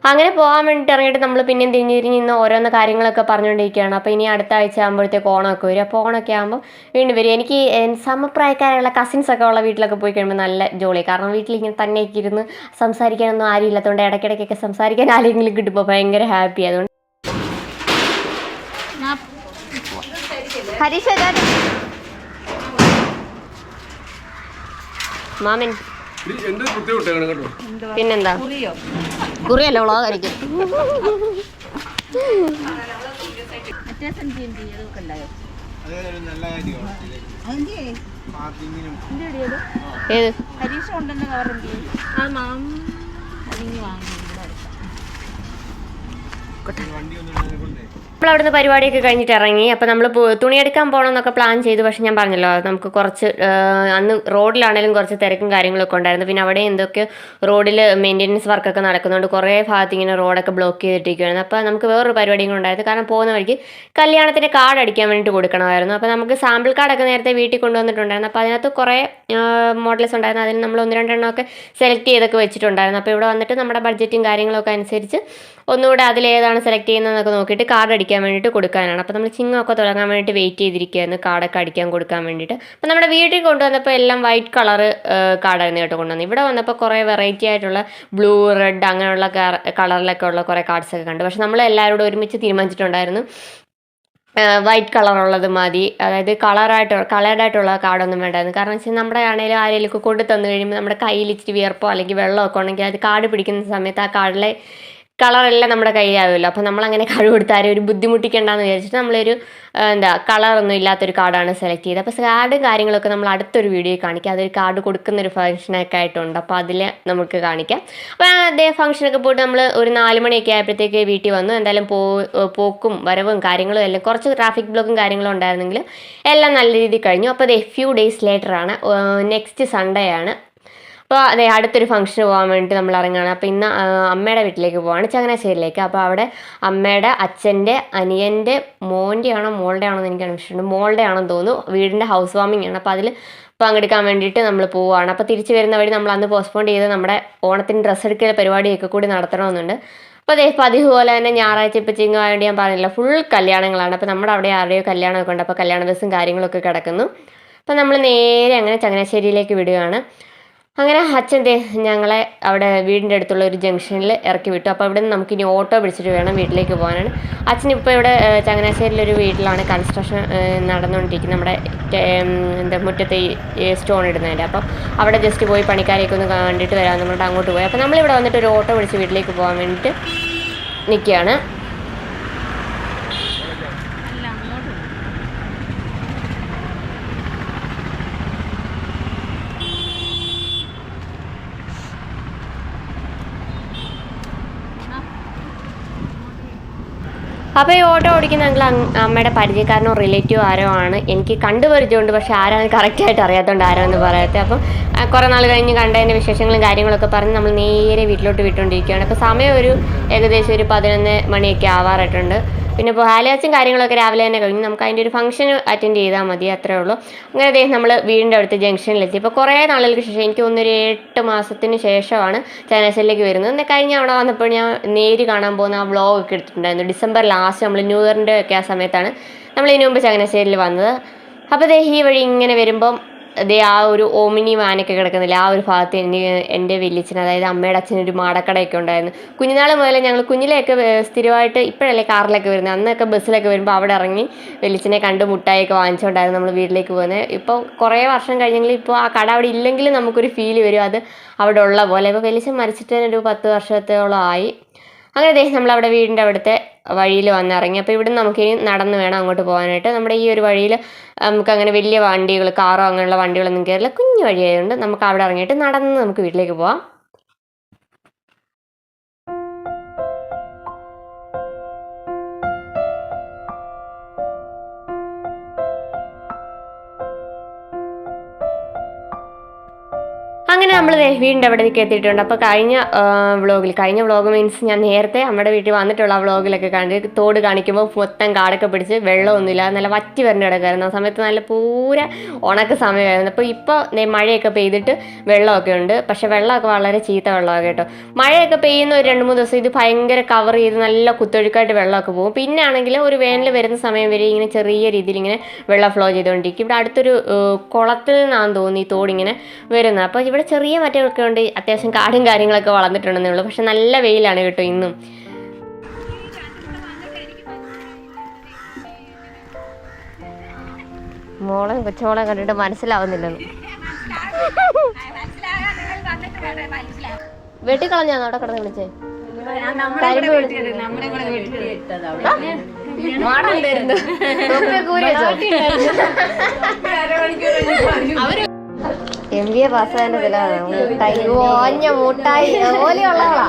അങ്ങനെ പോകാൻ വേണ്ടിയിട്ട് ഇറങ്ങിയിട്ട് നമ്മൾ പിന്നെയും തിരിഞ്ഞിരിഞ്ഞ് ഇന്ന് ഓരോന്ന് കാര്യങ്ങളൊക്കെ പറഞ്ഞുകൊണ്ടിരിക്കുകയാണ്. അപ്പോൾ ഇനി അടുത്ത ആഴ്ച ആകുമ്പോഴത്തേക്ക് ഓണമൊക്കെ വരും. അപ്പോൾ ഓണമൊക്കെ ആകുമ്പോൾ വീണ്ടും വരും. എനിക്ക് സമപ്രായക്കാരുള്ള കസിൻസൊക്കെ ഉള്ള വീട്ടിലൊക്കെ പോയി കഴിയുമ്പോൾ നല്ല ജോളി. കാരണം വീട്ടിലിങ്ങനെ തന്നെയൊക്കെ ഇരുന്ന് സംസാരിക്കാനൊന്നും ആരും ഇല്ലാത്തതുകൊണ്ട് ഇടയ്ക്കിടയ്ക്കൊക്കെ സംസാരിക്കാൻ ആരെങ്കിലും കിട്ടുമ്പോൾ ഭയങ്കര ഹാപ്പി. അതുകൊണ്ട് മാമൻ പിന്നെന്താ കുറിയല്ലോ വ്ളോഗായിരിക്കും. ഏത് നമ്മൾ അവിടുന്ന് പരിപാടിയൊക്കെ കഴിഞ്ഞിട്ട് ഇറങ്ങി. അപ്പോൾ നമ്മൾ തുണിയെടുക്കാൻ പോകണം എന്നൊക്കെ പ്ലാൻ ചെയ്തു. പക്ഷെ ഞാൻ പറഞ്ഞല്ലോ നമുക്ക് കുറച്ച് അന്ന് റോഡിലാണെങ്കിലും കുറച്ച് തിരക്കും കാര്യങ്ങളൊക്കെ ഉണ്ടായിരുന്നു. പിന്നെ അവിടെ എന്തൊക്കെ റോഡിൽ മെയിൻ്റെനൻസ് വർക്കൊക്കെ നടക്കുന്നുണ്ട്. കുറേ ഭാഗത്ത് ഇങ്ങനെ റോഡൊക്കെ ബ്ലോക്ക് ചെയ്തിട്ടിരിക്കുകയായിരുന്നു. അപ്പോൾ നമുക്ക് വേറൊരു പരിപാടിയും ഉണ്ടായിരുന്നു. കാരണം പോകുന്ന വഴിക്ക് കല്യാണത്തിൻ്റെ കാർഡ് അടിക്കാൻ വേണ്ടിയിട്ട് കൊടുക്കണമായിരുന്നു. അപ്പോൾ നമുക്ക് സാമ്പിൾ കാർഡൊക്കെ നേരത്തെ വീട്ടിൽ കൊണ്ടുവന്നിട്ടുണ്ടായിരുന്നു. അപ്പോൾ അതിനകത്ത് കുറേ മോഡൽസ് ഉണ്ടായിരുന്നു. അതിൽ നമ്മൾ 1-2 എണ്ണമൊക്കെ സെലക്ട് ചെയ്തൊക്കെ വെച്ചിട്ടുണ്ടായിരുന്നു. അപ്പോൾ ഇവിടെ വന്നിട്ട് നമ്മുടെ ബഡ്ജറ്റും കാര്യങ്ങളൊക്കെ അനുസരിച്ച് ഒന്നുകൂടെ അതിലേതാണ് സെലക്ട് ചെയ്യുന്നതെന്നൊക്കെ നോക്കിയിട്ട് കാർഡ് അടിക്കാൻ വേണ്ടിയിട്ട് കൊടുക്കാനാണ്. അപ്പോൾ നമ്മൾ ചിങ്ങമൊക്കെ തുടങ്ങാൻ വേണ്ടിയിട്ട് വെയിറ്റ് ചെയ്തിരിക്കുകയായിരുന്നു കാർഡൊക്കെ അടിക്കാൻ കൊടുക്കാൻ വേണ്ടിയിട്ട്. അപ്പോൾ നമ്മുടെ വീട്ടിൽ കൊണ്ടുവന്നപ്പോൾ എല്ലാം വൈറ്റ് കളറ് കാർഡായിരുന്നു കേട്ടോ കൊണ്ടുവന്നത്. ഇവിടെ വന്നപ്പോൾ കുറേ വെറൈറ്റി ആയിട്ടുള്ള ബ്ലൂ, റെഡ് അങ്ങനെയുള്ള കളറിലൊക്കെ ഉള്ള കുറേ കാർഡ്സൊക്കെ കണ്ടു. പക്ഷെ നമ്മൾ എല്ലാവരോടും ഒരുമിച്ച് തീരുമാനിച്ചിട്ടുണ്ടായിരുന്നു വൈറ്റ് കളറുള്ളത് മതി. അതായത് കളേർഡായിട്ടുള്ള കാർഡൊന്നും വേണ്ടായിരുന്നു. കാരണം വെച്ചാൽ നമ്മുടെ ആണെങ്കിലും ആരെങ്കിലും കൊണ്ടു തന്നു കഴിയുമ്പോൾ നമ്മുടെ കയ്യിൽ ഇച്ചിരി വിയർപ്പോ അല്ലെങ്കിൽ വെള്ളമൊക്കെ ഉണ്ടെങ്കിൽ അത് കാർഡ് പിടിക്കുന്ന സമയത്ത് ആ കാർഡിലെ കളറെല്ലാം നമ്മുടെ കയ്യിലാവുമല്ലോ. അപ്പോൾ നമ്മളങ്ങനെ കാർഡ് കൊടുത്താലും ഒരു ബുദ്ധിമുട്ടിക്കേണ്ടെന്ന് വിചാരിച്ചിട്ട് നമ്മളൊരു കളറൊന്നും ഇല്ലാത്തൊരു കാർഡാണ് സെലക്ട് ചെയ്തത്. അപ്പോൾ കാർഡും കാര്യങ്ങളൊക്കെ നമ്മൾ അടുത്തൊരു വീഡിയോയിൽ കാണിക്കാം. അതൊരു കാർഡ് കൊടുക്കുന്നൊരു ഫംഗ്ഷനൊക്കെ ആയിട്ടുണ്ട്. അപ്പോൾ അതിൽ നമുക്ക് കാണിക്കാം. അപ്പോൾ അതേ ഫംഗ്ഷനൊക്കെ പോയിട്ട് നമ്മൾ ഒരു 4 മണിയൊക്കെ ആയപ്പോഴത്തേക്ക് വീട്ടിൽ വന്നു. എന്തായാലും പോക്കും വരവും കാര്യങ്ങളും എല്ലാം കുറച്ച് ട്രാഫിക് ബ്ലോക്കും കാര്യങ്ങളും ഉണ്ടായിരുന്നെങ്കിൽ എല്ലാം നല്ല രീതിയിൽ കഴിഞ്ഞു. അപ്പോൾ ഫ്യൂ ഡേയ്സ് ലേറ്ററാണ്, നെക്സ്റ്റ് സൺഡേ ആണ്. അപ്പോൾ അതെ അടുത്തൊരു ഫംഗ്ഷന് പോകാൻ വേണ്ടിയിട്ട് നമ്മൾ ഇറങ്ങുകയാണ്. അപ്പോൾ ഇന്ന് അമ്മയുടെ വീട്ടിലേക്ക് പോവാണ്, ചങ്ങനാശ്ശേരിയിലേക്ക്. അപ്പോൾ അവിടെ അമ്മയുടെ അച്ഛൻ്റെ അനിയൻ്റെ മോളുടെ ആണോ എന്ന് എനിക്ക് കൺഫ്യൂഷൻ, മോളുടെ ആണെന്ന് തോന്നുന്നു, വീടിൻ്റെ ഹൗസ് വാമിംഗ് ആണ്. അപ്പോൾ അതിൽ പങ്കെടുക്കാൻ വേണ്ടിയിട്ട് നമ്മൾ പോവുകയാണ്. അപ്പോൾ തിരിച്ച് വരുന്ന വഴി നമ്മൾ അന്ന് പോസ്റ്റ്പോൺ ചെയ്ത് നമ്മുടെ ഓണത്തിന് ഡ്രസ്സ് എടുക്കൽ പരിപാടിയൊക്കെ കൂടി നടത്തണമെന്നുണ്ട്. അപ്പോൾ അതേ പതിവ് പോലെ തന്നെ ഞായറാഴ്ച ഇപ്പോൾ ചിങ്ങമായതുകൊണ്ട് ഞാൻ പറഞ്ഞില്ല, ഫുൾ കല്യാണങ്ങളാണ്. അപ്പോൾ നമ്മുടെ അവിടെ ആരുടെയോ കല്യാണമൊക്കെ ഉണ്ട്. അപ്പോൾ കല്യാണ ബസ്സും കാര്യങ്ങളൊക്കെ കിടക്കുന്നു. അപ്പോൾ നമ്മൾ നേരെ അങ്ങനെ ചങ്ങനാശ്ശേരിയിലേക്ക് വിടുകയാണ്. അങ്ങനെ അച്ഛൻ ഞങ്ങളെ അവിടെ വീടിൻ്റെ അടുത്തുള്ള ഒരു ജംഗ്ഷനിൽ ഇറക്കി വിട്ടു. അപ്പോൾ അവിടെ നിന്ന് നമുക്കിനി ഓട്ടോ പിടിച്ചിട്ട് വേണം വീട്ടിലേക്ക് പോകാനാണ്. അച്ഛൻ ഇപ്പോൾ ഇവിടെ ചങ്ങനാശ്ശേരിയിലൊരു വീട്ടിലാണ് കൺസ്ട്രക്ഷൻ നടന്നുകൊണ്ടിരിക്കുന്നത്, നമ്മുടെ മുറ്റത്ത് ഈ സ്റ്റോൺ ഇടുന്നതിൻ്റെ. അപ്പം അവിടെ ജസ്റ്റ് പോയി പണിക്കാരെയൊക്കെ ഒന്ന് കണ്ടിട്ട് വരാൻ നമ്മളുടെ അങ്ങോട്ട് പോയി. അപ്പോൾ നമ്മളിവിടെ വന്നിട്ട് ഒരു ഓട്ടോ പിടിച്ച് വീട്ടിലേക്ക് പോകാൻ വേണ്ടിയിട്ട് നിൽക്കുകയാണ്. അപ്പോൾ ഈ ഓട്ടോ ഓടിക്കുന്ന അങ്കിൾ അമ്മയുടെ പരിചയക്കാരനോ റിലേറ്റീവ് ആരോ ആണ്. എനിക്ക് കണ്ടുപരിചയമുണ്ട്, പക്ഷേ ആരാണ് കറക്റ്റായിട്ട് അറിയാത്തതുകൊണ്ട് ആരോ എന്ന് പറയാത്തത്. അപ്പം കുറേ നാൾ കഴിഞ്ഞ് കണ്ടതിൻ്റെ വിശേഷങ്ങളും കാര്യങ്ങളൊക്കെ പറഞ്ഞ് നമ്മൾ നേരെ വീട്ടിലോട്ട് വിട്ടുകൊണ്ടിരിക്കുകയാണ്. അപ്പോൾ സമയം ഏകദേശം ഒരു 11 മണിയൊക്കെ ആവാറായിട്ടുണ്ട്. പിന്നെ ഇപ്പോൾ ഹാലിയാച്ചും കാര്യങ്ങളൊക്കെ രാവിലെ തന്നെ കഴിഞ്ഞ് നമുക്ക് അതിൻ്റെ ഒരു ഫംഗ്ഷൻ അറ്റൻഡ് ചെയ്താൽ മതി, അത്രേ ഉള്ളൂ. അങ്ങനെ നമ്മൾ വീടിൻ്റെ അടുത്ത് ജംഗ്ഷനിലെത്തി. ഇപ്പോൾ കുറേ നാളുകൾക്ക് ശേഷം, എനിക്ക് തോന്നുന്നൊരു 8 മാസത്തിന് ശേഷമാണ് ചങ്ങനാശ്ശേരിയിലേക്ക് വരുന്നത്. എന്നാൽ കഴിഞ്ഞ അവിടെ വന്നപ്പോൾ ഞാൻ നേര് കാണാൻ പോകുന്ന ആ വ്ളോഗ് ഒക്കെ എടുത്തിട്ടുണ്ടായിരുന്നു. ഡിസംബർ ലാസ്റ്റ് നമ്മൾ ന്യൂ ഇയറിൻ്റെ ഒക്കെ ആ സമയത്താണ് നമ്മൾ ഇതിനു മുമ്പ് ചങ്ങനാശ്ശേരിയിൽ വന്നത്. അപ്പോൾ ഈ വഴി ഇങ്ങനെ വരുമ്പം ആ ഒരു ഓമിനി വാനൊക്കെ കിടക്കുന്നില്ല, ആ ഒരു ഭാഗത്ത് എൻ്റെ വലിയച്ഛൻ, അതായത് അമ്മയുടെ അച്ഛനൊരു മാടക്കടയൊക്കെ ഉണ്ടായിരുന്നു. കുഞ്ഞുനാൾ മുതലേ ഞങ്ങൾ കുഞ്ഞിലെയൊക്കെ സ്ഥിരമായിട്ട്, ഇപ്പോഴല്ലേ കാറിലൊക്കെ വരുന്നത്, അന്നൊക്കെ ബസ്സിലൊക്കെ വരുമ്പോൾ അവിടെ ഇറങ്ങി വലിയച്ഛനെ കണ്ട് മുട്ടായിയൊക്കെ വാങ്ങിച്ചുകൊണ്ടായിരുന്നു നമ്മൾ വീട്ടിലേക്ക് പോകുന്നത്. ഇപ്പോൾ കുറേ വർഷം കഴിഞ്ഞെങ്കിൽ ഇപ്പോൾ ആ കട അവിടെ ഇല്ലെങ്കിലും നമുക്കൊരു ഫീൽ വരും അത് അവിടെ ഉള്ള പോലെ. ഇപ്പോൾ വലിയച്ഛൻ മരിച്ചിട്ട് ഒരു 10 വർഷത്തോളം ആയി. അങ്ങനെ നമ്മളവിടെ വീടിൻ്റെ അവിടുത്തെ വഴിയിൽ വന്നിറങ്ങി. അപ്പോൾ ഇവിടെ നമുക്കിനി നടന്ന് വേണം അങ്ങോട്ട് പോകാനായിട്ട്. നമ്മുടെ ഈ ഒരു വഴിയിൽ നമുക്കങ്ങനെ വലിയ വണ്ടികൾ, കാറോ അങ്ങനെയുള്ള വണ്ടികളൊന്നും കയറില്ല, കുഞ്ഞു വഴിയായതുകൊണ്ട് നമുക്ക് അവിടെ ഇറങ്ങിയിട്ട് നടന്ന് നമുക്ക് വീട്ടിലേക്ക് പോകാം. അങ്ങനെ നമ്മൾ വീടിൻ്റെ അവിടേക്ക് എത്തിയിട്ടുണ്ട്. അപ്പോൾ കഴിഞ്ഞ വ്ളോഗ് മീൻസ് ഞാൻ നേരത്തെ നമ്മുടെ വീട്ടിൽ വന്നിട്ടുള്ള ആ വ്ളോഗിലൊക്കെ കണ്ട് തോട് കാണിക്കുമ്പോൾ മൊത്തം കാടൊക്കെ പിടിച്ച് വെള്ളമൊന്നുമില്ല, നല്ല വറ്റി വരേണ്ട കിടക്കായിരുന്നു. ആ സമയത്ത് നല്ല പൂര ഉണക്ക് സമയമായിരുന്നു. അപ്പോൾ ഇപ്പോൾ മഴയൊക്കെ പെയ്തിട്ട് വെള്ളമൊക്കെ ഉണ്ട്, പക്ഷേ വെള്ളമൊക്കെ വളരെ ചീത്ത വെള്ളമൊക്കെ കേട്ടോ. മഴയൊക്കെ പെയ്യുന്ന ഒരു 2-3 ദിവസം ഇത് ഭയങ്കര കവർ ചെയ്ത് നല്ല കുത്തൊഴുക്കായിട്ട് വെള്ളമൊക്കെ പോകും. പിന്നെ ആണെങ്കിൽ ഒരു വേനൽ വരുന്ന സമയം വരെ ഇങ്ങനെ ചെറിയ രീതിയിൽ ഇങ്ങനെ വെള്ളം ഫ്ലോ ചെയ്തുകൊണ്ടിരിക്കും. ഇവിടെ അടുത്തൊരു കുളത്തിൽ നിന്നാണെന്ന് തോന്നി ഈ തോടിങ്ങനെ വരുന്നത്. അപ്പോൾ ഇവിടെ ചെറിയ മറ്റൊക്കെ ഉണ്ട്, അത്യാവശ്യം കാടും കാര്യങ്ങളൊക്കെ വളർന്നിട്ടുണ്ടെന്നേ ഉള്ളൂ. പക്ഷെ നല്ല വെയിലാണ് കേട്ടോ ഇന്നും. മോളെ കൊച്ചോളെ കണ്ടിട്ട് മനസ്സിലാവുന്നില്ലെന്ന്. വെട്ടിക്കളഞ്ഞാന്ന് അവിടെ കിടന്ന് വിളിച്ചേ, MBA പാസ്സായതിന്റെ ചിലവാണ്. മുട്ടായി ഓഞ്ഞ മുട്ടായി ഓലെയുള്ളതാ.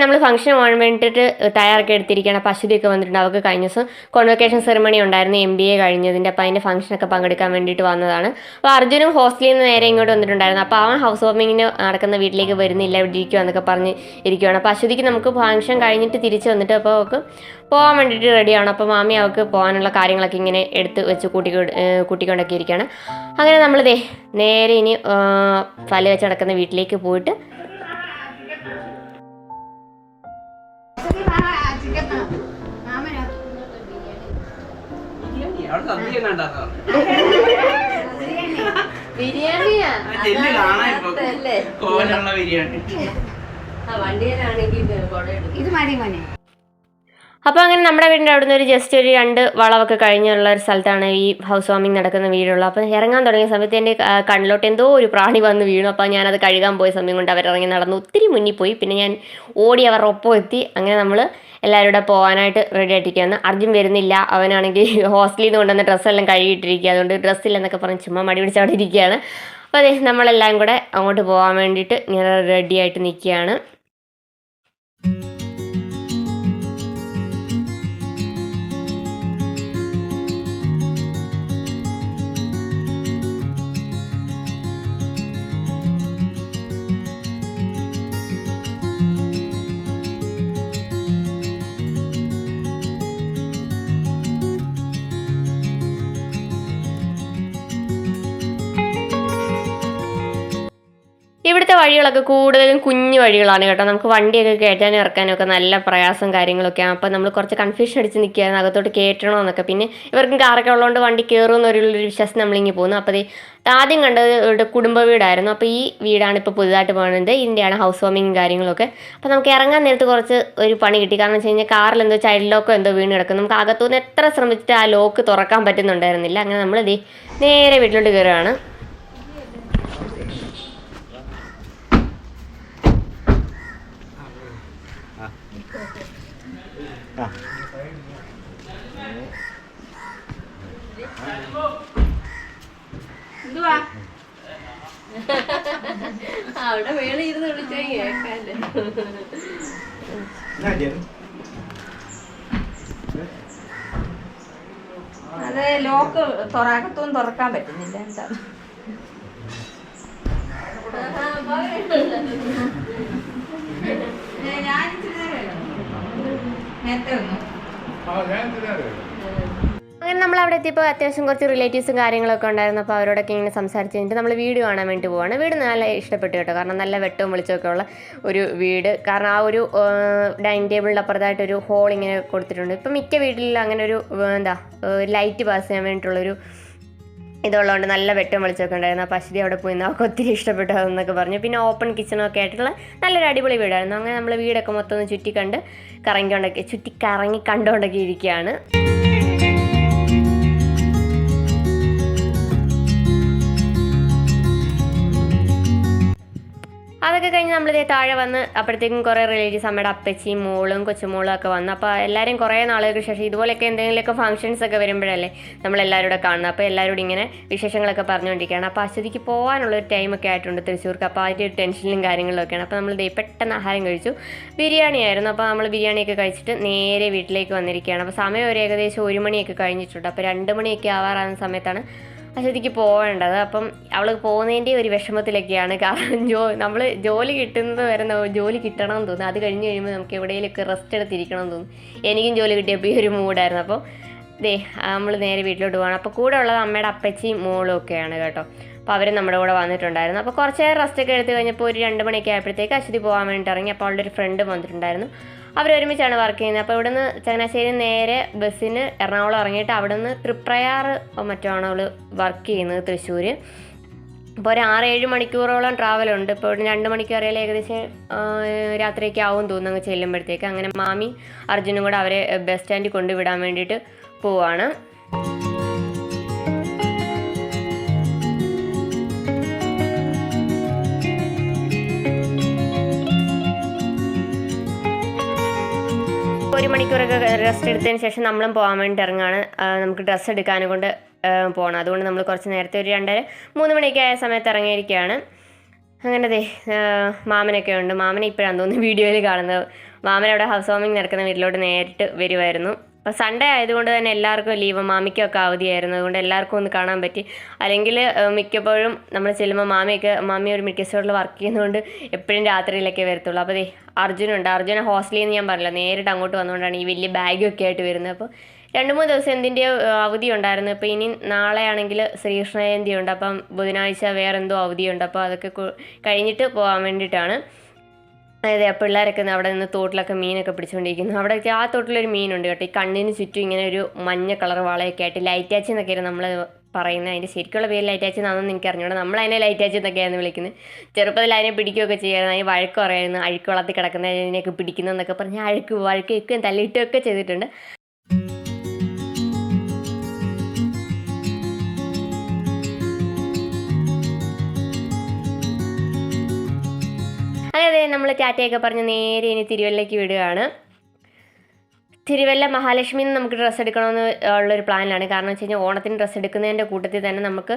നമ്മൾ ഫംഗ്ഷൻ പോകാൻ വേണ്ടിയിട്ട് തയ്യാറൊക്കെ എടുത്തിരിക്കുകയാണ്. അപ്പോൾ അശ്വതിയൊക്കെ വന്നിട്ടുണ്ട്. അവർക്ക് കഴിഞ്ഞ ദിവസം കോൺവൊക്കേഷൻ സെറിമണി ഉണ്ടായിരുന്നു, MBA കഴിഞ്ഞതിൻ്റെ. അപ്പോൾ അതിൻ്റെ ഫംഗ്ഷനൊക്കെ പങ്കെടുക്കാൻ വേണ്ടിയിട്ട് വന്നതാണ്. അപ്പോൾ അർജുനും ഹോസ്റ്റലിൽ നിന്ന് നേരെ ഇങ്ങോട്ട് വന്നിട്ടുണ്ടായിരുന്നു. അപ്പോൾ അവൻ ഹൗസ് വാമിങ്ങിന് നടക്കുന്ന വീട്ടിലേക്ക് വരുന്നില്ല, ഇവിടെ ഇരിക്കുക എന്നൊക്കെ പറഞ്ഞ് ഇരിക്കുകയാണ്. അപ്പോൾ അശ്വതിക്ക് നമുക്ക് ഫംഗ്ഷൻ കഴിഞ്ഞിട്ട് തിരിച്ച് വന്നിട്ട് അപ്പോൾ അവൾക്ക് പോകാൻ വേണ്ടിയിട്ട് റെഡിയാണ്. അപ്പോൾ മാമി അവൾക്ക് പോകാനുള്ള കാര്യങ്ങളൊക്കെ ഇങ്ങനെ എടുത്ത് വെച്ച് കൂട്ടിക്കൊണ്ടൊക്കെ ഇരിക്കുകയാണ്. അങ്ങനെ നമ്മൾ നേരെ ഇനി ഫല വെച്ച് നടക്കുന്ന വീട്ടിലേക്ക് പോയിട്ട് ബിരിയാണിയാ ഇത് മതി മോനെ. അപ്പോൾ അങ്ങനെ നമ്മുടെ വീടിൻ്റെ അവിടെ നിന്ന് ഒരു ജസ്റ്റ് ഒരു 2 വളവൊക്കെ കഴിഞ്ഞുള്ള ഒരു സ്ഥലത്താണ് ഈ ഹൗസ് വാമിങ് നടക്കുന്ന വീടുള്ളത്. അപ്പോൾ ഇറങ്ങാൻ തുടങ്ങിയ സമയത്ത് എൻ്റെ കണ്ണിലോട്ട് എന്തോ ഒരു പ്രാണി വന്ന് വീണു. അപ്പോൾ ഞാനത് കഴുകാൻ പോയ സമയം കൊണ്ട് അവരിറങ്ങി നടന്ന് ഒത്തിരി മുന്നിൽ പോയി. പിന്നെ ഞാൻ ഓടി അവരുടെ ഒപ്പം എത്തി. അങ്ങനെ നമ്മൾ എല്ലാവരും കൂടെ പോകാനായിട്ട് റെഡി ആയിട്ടിരിക്കുകയാണ്. അർജുൻ വരുന്നില്ല, അവനാണെങ്കിൽ ഹോസ്റ്റലിൽ നിന്ന് കൊണ്ടുവന്ന ഡ്രസ്സെല്ലാം കഴുകിയിട്ടിരിക്കുക, അതുകൊണ്ട് ഡ്രസ്സില്ലെന്നൊക്കെ പറഞ്ഞ് ചുമ്മാ മടി പിടിച്ച് അവിടെ ഇരിക്കുകയാണ്. അപ്പോൾ നമ്മളെല്ലാം കൂടെ അങ്ങോട്ട് പോകാൻ വേണ്ടിയിട്ട് ഇങ്ങനെ റെഡി ആയിട്ട് നിൽക്കുകയാണ്. വഴികളൊക്കെ കൂടുതലും കുഞ്ഞു വഴികളാണ് കേട്ടോ. നമുക്ക് വണ്ടിയൊക്കെ കയറ്റാനും ഇറക്കാനും ഒക്കെ നല്ല പ്രയാസം കാര്യങ്ങളൊക്കെയാണ്. അപ്പോൾ നമ്മൾ കുറച്ച് കൺഫ്യൂഷൻ അടിച്ച് നിൽക്കുകയായിരുന്നു അകത്തോട്ട് കയറ്റണമെന്നൊക്കെ. പിന്നെ ഇവർക്കും കാറൊക്കെ ഉള്ളതുകൊണ്ട് വണ്ടി കയറുമെന്നൊരു വിശ്വാസം നമ്മളിങ്ങനെ പോകുന്നു. അപ്പോൾ ആദ്യം കണ്ടത് ഇവിടെ കുടുംബ വീടായിരുന്നു. അപ്പോൾ ഈ വീടാണ് ഇപ്പോൾ പുതുതായിട്ട് പോകുന്നത്. ഇതിൻ്റെയാണ് ഹൗസ് വാമിങ്ങും കാര്യങ്ങളൊക്കെ. അപ്പോൾ നമുക്ക് ഇറങ്ങാൻ നേരത്ത് കുറച്ച് ഒരു പണി കിട്ടി. കാരണം വെച്ച് കഴിഞ്ഞാൽ കാറിൽ എന്തോ ചൈൽഡ് ലോക്കോ എന്തോ വീണ് കിടക്കും. നമുക്ക് അകത്തുനിന്ന് എത്ര ശ്രമിച്ചിട്ട് ആ ലോക്ക് തുറക്കാൻ പറ്റുന്നുണ്ടായിരുന്നില്ല. അങ്ങനെ നമ്മൾ നേരെ വീട്ടിലോട്ട് കയറുകയാണ്. അവിടെ മേളിൽ ഇരുന്ന് വിളിച്ചാൽ കേൾക്കാല്ലേ. അത് ലോക്ക് അകത്തൊന്നും തുറക്കാൻ പറ്റുന്നില്ല. എന്താ ഞാൻ നേരത്തെ വന്നു. അങ്ങനെ നമ്മൾ അവിടെ എത്തിയപ്പോൾ അത്യാവശ്യം കുറച്ച് റിലേറ്റീവ്സും കാര്യങ്ങളൊക്കെ ഉണ്ടായിരുന്നു. അപ്പോൾ അവരോടൊക്കെ ഇങ്ങനെ സംസാരിച്ച് കഴിഞ്ഞിട്ട് നമ്മൾ വീട് കാണാൻ വേണ്ടി പോവാണ്. വീട് നല്ല ഇഷ്ടപ്പെട്ടു കേട്ടോ. കാരണം നല്ല വെട്ടവും വെളിച്ചമൊക്കെ ഉള്ള ഒരു വീട്. കാരണം ആ ഒരു ഡൈനിങ് ടേബിളിൻ്റെ അപ്പുറത്തായിട്ടൊരു ഹോൾ ഇങ്ങനെ കൊടുത്തിട്ടുണ്ട്. ഇപ്പം മിക്ക വീട്ടിലും അങ്ങനെ ഒരു ലൈറ്റ് പാസ് ചെയ്യാൻ വേണ്ടിയിട്ടുള്ളൊരു ഇതുള്ളതുകൊണ്ട് നല്ല വെട്ടവും വെളിച്ചമൊക്കെ ഉണ്ടായിരുന്നു. അപ്പോൾ അശ്വതി അവിടെ പോയി അവർക്ക് ഒത്തിരി ഇഷ്ടപ്പെട്ടു എന്നൊക്കെ പറഞ്ഞു. പിന്നെ ഓപ്പൺ കിച്ചണൊക്കെ ആയിട്ടുള്ള നല്ലൊരു അടിപൊളി വീടായിരുന്നു. അങ്ങനെ നമ്മൾ വീടൊക്കെ മൊത്തം ഒന്ന് ചുറ്റിക്കറങ്ങി കണ്ടുകൊണ്ടൊക്കെ ഇരിക്കുകയാണ്. അതൊക്കെ കഴിഞ്ഞ് നമ്മളിതേ താഴെ വന്ന് അപ്പോഴത്തേക്കും കുറേ റിലേറ്റീവ്സ്, അമ്മയുടെ അപ്പച്ചിയും മോളും കൊച്ചുമോളും ഒക്കെ വന്നു. അപ്പോൾ എല്ലാവരും കുറേ നാളുകൾക്ക് ശേഷം ഇതുപോലെയൊക്കെ എന്തെങ്കിലുമൊക്കെ ഫംഗ്ഷൻസ് ഒക്കെ വരുമ്പോഴല്ലേ നമ്മളെല്ലാവരും കൂടെ കാണുന്നത്. അപ്പോൾ എല്ലാവരും ഇങ്ങനെ വിശേഷങ്ങളൊക്കെ പറഞ്ഞുകൊണ്ടിരിക്കുകയാണ്. അപ്പോൾ അശ്വതിക്ക് പോകാനുള്ളൊരു ടൈമൊക്കെ ആയിട്ടുണ്ട് തൃശ്ശൂർക്ക്. അപ്പോൾ അതിൻ്റെ ഒരു ടെൻഷനിലും കാര്യങ്ങളിലൊക്കെയാണ്. അപ്പോൾ നമ്മൾ പെട്ടെന്ന് ആഹാരം കഴിച്ചു. ബിരിയാണി ആയിരുന്നു. അപ്പോൾ നമ്മൾ ബിരിയാണിയൊക്കെ കഴിച്ചിട്ട് നേരെ വീട്ടിലേക്ക് വന്നിരിക്കുകയാണ്. അപ്പോൾ സമയം ഒരു ഏകദേശം 1 മണിയൊക്കെ കഴിഞ്ഞിട്ടുണ്ട്. അപ്പോൾ 2 മണിയൊക്കെ ആവാറാകുന്ന സമയത്താണ് അശ്വതിക്ക് പോകേണ്ടത്. അപ്പം അവൾ പോകുന്നതിൻ്റെ ഒരു വിഷമത്തിലൊക്കെയാണ്. കാരണം നമ്മൾ ജോലി കിട്ടുന്നത് വരെ ജോലി കിട്ടണമെന്ന് തോന്നുന്നു. അത് കഴിഞ്ഞ് കഴിയുമ്പോൾ നമുക്ക് എവിടെയെങ്കിലുമൊക്കെ റെസ്റ്റ് എടുത്തിരിക്കണം എന്ന് തോന്നുന്നു. എനിക്കും ജോലി കിട്ടിയപ്പോൾ ഈ ഒരു മൂഡായിരുന്നു. അപ്പോൾ നമ്മൾ നേരെ വീട്ടിലോട്ട് പോകണം. അപ്പോൾ കൂടെ ഉള്ളത് അമ്മയുടെ അപ്പച്ചിയും മോളും ഒക്കെയാണ് കേട്ടോ. അപ്പോൾ അവർ നമ്മുടെ കൂടെ വന്നിട്ടുണ്ടായിരുന്നു. അപ്പോൾ കുറച്ച് നേരം റെസ്റ്റൊക്കെ എടുത്ത് കഴിഞ്ഞപ്പോൾ ഒരു 2 മണിയൊക്കെ ആയപ്പോഴത്തേക്ക് അശ്വതി പോകാൻ വേണ്ടിയിട്ട് ഇറങ്ങി. അപ്പോൾ അവളുടെ ഒരു ഫ്രണ്ട് വന്നിട്ടുണ്ടായിരുന്നു. അവരൊരുമിച്ചാണ് വർക്ക് ചെയ്യുന്നത്. അപ്പോൾ ഇവിടുന്ന് ചങ്ങനാശ്ശേരി നേരെ ബസ്സിന് എറണാകുളം ഇറങ്ങിയിട്ട് അവിടെ നിന്ന് തൃപ്രയാർ മറ്റോ ആണ് അവൾ വർക്ക് ചെയ്യുന്നത് തൃശ്ശൂർ. അപ്പോൾ ഒരു 6-7 മണിക്കൂറോളം ട്രാവലുണ്ട്. ഇപ്പോൾ 2 മണിക്ക് അറിയാലോ ഏകദേശം രാത്രിയൊക്കെ ആവും തോന്നുന്നു അങ്ങ് ചെല്ലുമ്പോഴത്തേക്ക്. അങ്ങനെ മാമി അർജുനും കൂടെ അവരെ ബസ് സ്റ്റാൻഡിൽ കൊണ്ടുവിടാൻ വേണ്ടിയിട്ട് പോവാണ്. ഒരു മണിക്കൂറൊക്കെ റെസ്റ്റ് എടുത്തതിന് ശേഷം നമ്മളും പോകാൻ വേണ്ടി ഇറങ്ങാണ്. നമുക്ക് ഡ്രസ്സ് എടുക്കാനും കൊണ്ട് പോകണം. അതുകൊണ്ട് നമ്മൾ കുറച്ച് നേരത്തെ ഒരു 2:30-3 മണിയൊക്കെ ആയ സമയത്ത് ഇറങ്ങിയിരിക്കുകയാണ്. അങ്ങനെ മാമനൊക്കെ ഉണ്ട്. മാമനെ ഇപ്പോഴാണ് തോന്നുന്നു വീഡിയോയിൽ കാണുന്നത്. മാമൻ അവിടെ ഹൗസ് വാമിങ് നടക്കുന്ന വീട്ടിലോട്ട് നേരിട്ട് വരുമായിരുന്നു. അപ്പോൾ സൺഡേ ആയതുകൊണ്ട് തന്നെ എല്ലാവർക്കും ലീവ്, മാമിക്കൊക്കെ അവധിയായിരുന്നു. അതുകൊണ്ട് എല്ലാവർക്കും ഒന്ന് കാണാൻ പറ്റി. അല്ലെങ്കിൽ മിക്കപ്പോഴും നമ്മൾ ചെല്ലുമ്പോൾ മാമി ഒരു മെഡിക്കൽ സ്റ്റോറിൽ വർക്ക് ചെയ്യുന്നതുകൊണ്ട് എപ്പോഴും രാത്രിയിലൊക്കെ വരത്തുള്ളൂ. അപ്പോൾ അർജുനുണ്ട്. അർജുന ഹോസ്റ്റലിൽ നിന്ന് ഞാൻ പറഞ്ഞില്ല, നേരിട്ട് അങ്ങോട്ട് വന്നുകൊണ്ടാണ് ഈ വലിയ ബാഗൊക്കെ ആയിട്ട് വരുന്നത്. അപ്പോൾ 2-3 ദിവസം എന്തിൻ്റെയോ അവധി ഉണ്ടായിരുന്നു. ഇപ്പോൾ ഇനി നാളെ ആണെങ്കിൽ ശ്രീകൃഷ്ണ ജയന്തി ഉണ്ട്. അപ്പം ബുധനാഴ്ച വേറെ എന്തോ അവധിയുണ്ട്. അപ്പോൾ അതൊക്കെ കഴിഞ്ഞിട്ട് പോകാൻ വേണ്ടിയിട്ടാണ്. അതായത് പിള്ളേരൊക്കെ അവിടെ നിന്ന് തോട്ടിലൊക്കെ മീനൊക്കെ പിടിച്ചുകൊണ്ടിരിക്കുന്നു. അവിടെ ആ തോട്ടിലൊരു മീനുണ്ട് കേട്ടോ. ഈ കണ്ണിന് ചുറ്റും ഇങ്ങനെ ഒരു മഞ്ഞ കളർ വളയൊക്കെ ആയിട്ട് ലൈറ്റാച്ചി എന്നൊക്കെയാണ് നമ്മൾ പറയുന്നത്. അതിൻ്റെ ശരിക്കുള്ള പേര് ലൈറ്റാച്ചി എന്നാണെന്ന് എനിക്ക് അറിഞ്ഞൂടാ. നമ്മളതിനെ ലൈറ്റാച്ചി എന്നൊക്കെയാണ് വിളിക്കുന്നത്. ചെറുപ്പത്തിൽ അതിനെ പിടിക്കുകയൊക്കെ ചെയ്യായിരുന്നു. അതിന് വഴക്ക് പറയായിരുന്നു. അഴുക്ക് വെള്ളത്തിൽ കിടക്കുന്നതിനെയൊക്കെ പിടിക്കുന്നതെന്നൊക്കെ പറഞ്ഞ് വഴക്കൊക്കെ തല്ലിയിട്ടൊക്കെ ചെയ്തിട്ടുണ്ട്. അതെ, നമ്മൾ ടാറ്റയൊക്കെ പറഞ്ഞ് നേരെ ഇനി തിരുവല്ലയ്ക്ക് വിടുകയാണ്. തിരുവല്ല മഹാലക്ഷ്മിയിൽ നിന്ന് നമുക്ക് ഡ്രസ്സ് എടുക്കണമെന്ന് ഉള്ളൊരു പ്ലാനിലാണ്. കാരണം വെച്ച് കഴിഞ്ഞാൽ ഓണത്തിന് ഡ്രസ്സ് എടുക്കുന്നതിൻ്റെ കൂട്ടത്തിൽ തന്നെ നമുക്ക്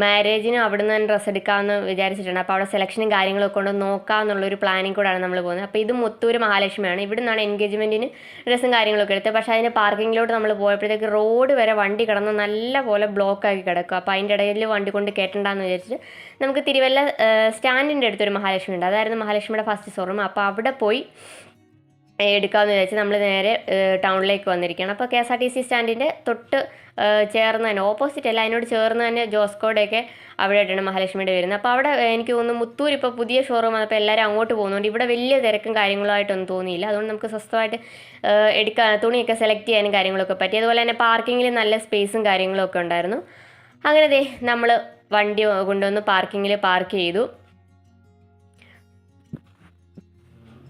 മാരേജിന് അവിടെ നിന്ന് തന്നെ ഡ്രസ്സ് എടുക്കാമെന്ന് വിചാരിച്ചിട്ടുണ്ട്. അപ്പോൾ അവിടെ സെലക്ഷനും കാര്യങ്ങളൊക്കെ കൊണ്ട് നോക്കാമെന്നുള്ളൊരു പ്ലാനിങ് കൂടെയാണ് നമ്മൾ പോകുന്നത്. അപ്പോൾ ഇത് മുത്തൂർ മഹാലക്ഷ്മിയാണ്. ഇവിടെ നിന്നാണ് എൻഗേജ്മെൻറ്റിന് ഡ്രസ്സും കാര്യങ്ങളൊക്കെ എടുത്തത്. പക്ഷേ അതിന് പാർക്കിങ്ങിലോട്ട് നമ്മൾ പോയപ്പോഴത്തേക്ക് റോഡ് വരെ വണ്ടി കിടന്ന് നല്ല പോലെ ബ്ലോക്കാക്കി കിടക്കും. അപ്പോൾ അതിൻ്റെ ഇടയിൽ വണ്ടി കൊണ്ട് കയറ്റണ്ടെന്ന് വിചാരിച്ചിട്ട് നമുക്ക് തിരുവല്ല സ്റ്റാൻഡിൻ്റെ അടുത്തൊരു മഹാലക്ഷ്മി ഉണ്ട്. അതായിരുന്നു മഹാലക്ഷ്മിയുടെ ഫസ്റ്റ് ഷോറൂം. അപ്പോൾ അവിടെ പോയി എടുക്കാമെന്ന് വിചാരിച്ച് നമ്മൾ നേരെ ടൗണിലേക്ക് വന്നിരിക്കുകയാണ്. അപ്പോൾ KSRTC സ്റ്റാൻഡിൻ്റെ തൊട്ട് ചേർന്ന് തന്നെ, ഓപ്പോസിറ്റ് അല്ല, അതിനോട് ചേർന്ന് തന്നെ ജോസ്കോടെയൊക്കെ അവിടെ ആയിട്ടാണ് മഹാലക്ഷ്മിയുടെ വരുന്നത്. അപ്പോൾ അവിടെ എനിക്ക് തോന്നുന്നു മുത്തൂർ ഇപ്പോൾ പുതിയ ഷോറൂം വന്നപ്പോൾ എല്ലാവരും അങ്ങോട്ട് പോകുന്നുണ്ട്. ഇവിടെ വലിയ തിരക്കും കാര്യങ്ങളുമായിട്ടൊന്നും തോന്നിയില്ല. അതുകൊണ്ട് നമുക്ക് സ്വസ്ഥമായിട്ട് തുണിയൊക്കെ സെലക്ട് ചെയ്യാനും കാര്യങ്ങളൊക്കെ പറ്റി. അതുപോലെ തന്നെ പാർക്കിങ്ങിൽ നല്ല സ്പേസും കാര്യങ്ങളൊക്കെ ഉണ്ടായിരുന്നു. അങ്ങനെ നമ്മൾ വണ്ടി കൊണ്ടുവന്ന് പാർക്കിങ്ങിൽ പാർക്ക് ചെയ്തു.